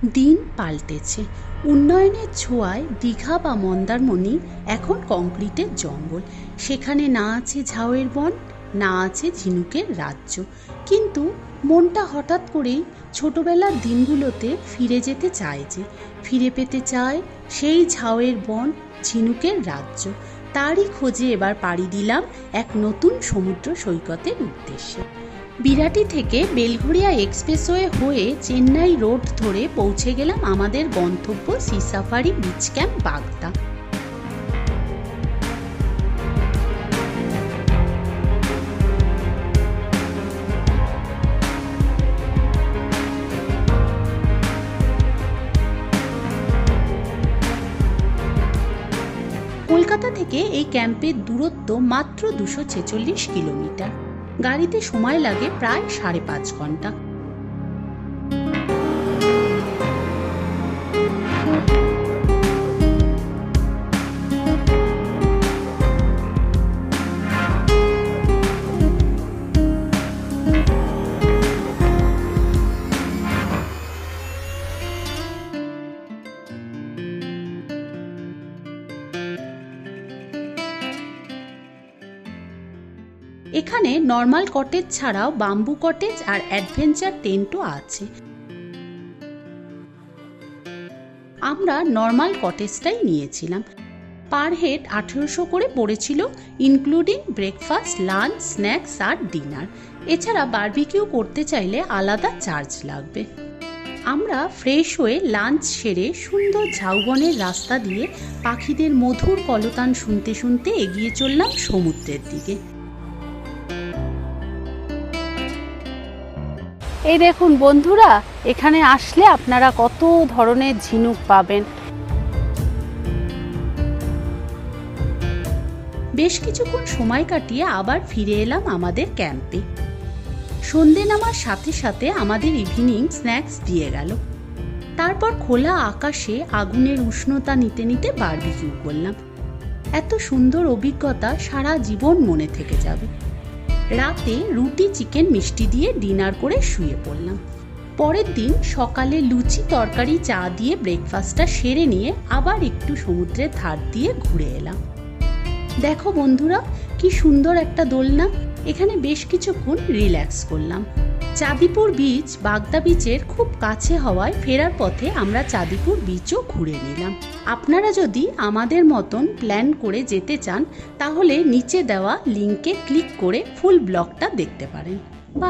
দিন পাল্টেছে। উন্নয়নের ছোঁয়ায় দীঘা বা মন্দারমণি এখন কংক্রিটের জঙ্গল। সেখানে না আছে ঝাউয়ের বন, না আছে ঝিনুকের রাজ্য। কিন্তু মনটা হঠাৎ করেই ছোটবেলার দিনগুলোতে ফিরে যেতে চায়, যে ফিরে পেতে চায় সেই ঝাউয়ের বন, ঝিনুকের রাজ্য। তারই খোঁজে এবার পাড়ি দিলাম এক নতুন সমুদ্র সৈকতের উদ্দেশ্যে। বিরাটি থেকে বেলঘরিয়া এক্সপ্রেসওয়ে হয়ে চেন্নাই রোড ধরে পৌঁছে গেলাম আমাদের গন্তব্য সি সাফারি বিচ ক্যাম্প বাগদা। কলকাতা থেকে এই ক্যাম্পের দূরত্ব মাত্র 246 কিলোমিটার। গাড়িতে সময় লাগে প্রায় 5.5 ঘন্টা। এখানে নর্মাল কটেজ ছাড়াও বাম্বু কটেজ আর অ্যাডভেঞ্চার টেন্টও আছে। আমরা নর্মাল কটেজটাই নিয়েছিলাম। পার হেড 1800 করে পড়েছিল, ইনক্লুডিং ব্রেকফাস্ট, লাঞ্চ, স্ন্যাক্স আর ডিনার। এছাড়া বারবিকিউ করতে চাইলে আলাদা চার্জ লাগবে। আমরা ফ্রেশ হয়ে লাঞ্চ সেরে সুন্দর ঝাউবনের রাস্তা দিয়ে পাখিদের মধুর কলতান শুনতে শুনতে এগিয়ে চললাম সমুদ্রের দিকে। এই দেখুন বন্ধুরা, এখানে আসলে আপনারা কত ধরনের ঝিনুক পাবেন। বেশ কিছুক্ষণ সময় কাটিয়ে আবার ফিরে এলাম আমাদের ক্যাম্পে। সন্ধে নামার সাথে সাথে আমাদের ইভিনিং স্ন্যাক্স দিয়ে গেল। তারপর খোলা আকাশে আগুনের উষ্ণতা নিতে নিতে বারবিকিউ করলাম। এত সুন্দর অভিজ্ঞতা সারা জীবন মনে থেকে যাবে। রাতে রুটি, চিকেন, মিষ্টি দিয়ে ডিনার করে শুয়ে পড়লাম। পরের দিন সকালে লুচি, তরকারি, চা দিয়ে ব্রেকফাস্টটা সেরে নিয়ে আবার একটু সমুদ্রের ধার দিয়ে ঘুরে এলাম। দেখো বন্ধুরা, কি সুন্দর একটা দোলনা। এখানে বেশ কিছুক্ষণ রিল্যাক্স করলাম। চাঁদিপুর বিচ বাগদা বিচের খুব কাছে হওয়ায় ফেরার পথে আমরা চাঁদিপুর বিচও ঘুরে নিলাম। আপনারা যদি আমাদের মতন প্ল্যান করে যেতে চান তাহলে নিচে দেওয়া লিঙ্কে ক্লিক করে ফুল ব্লগটা দেখতে পারেন।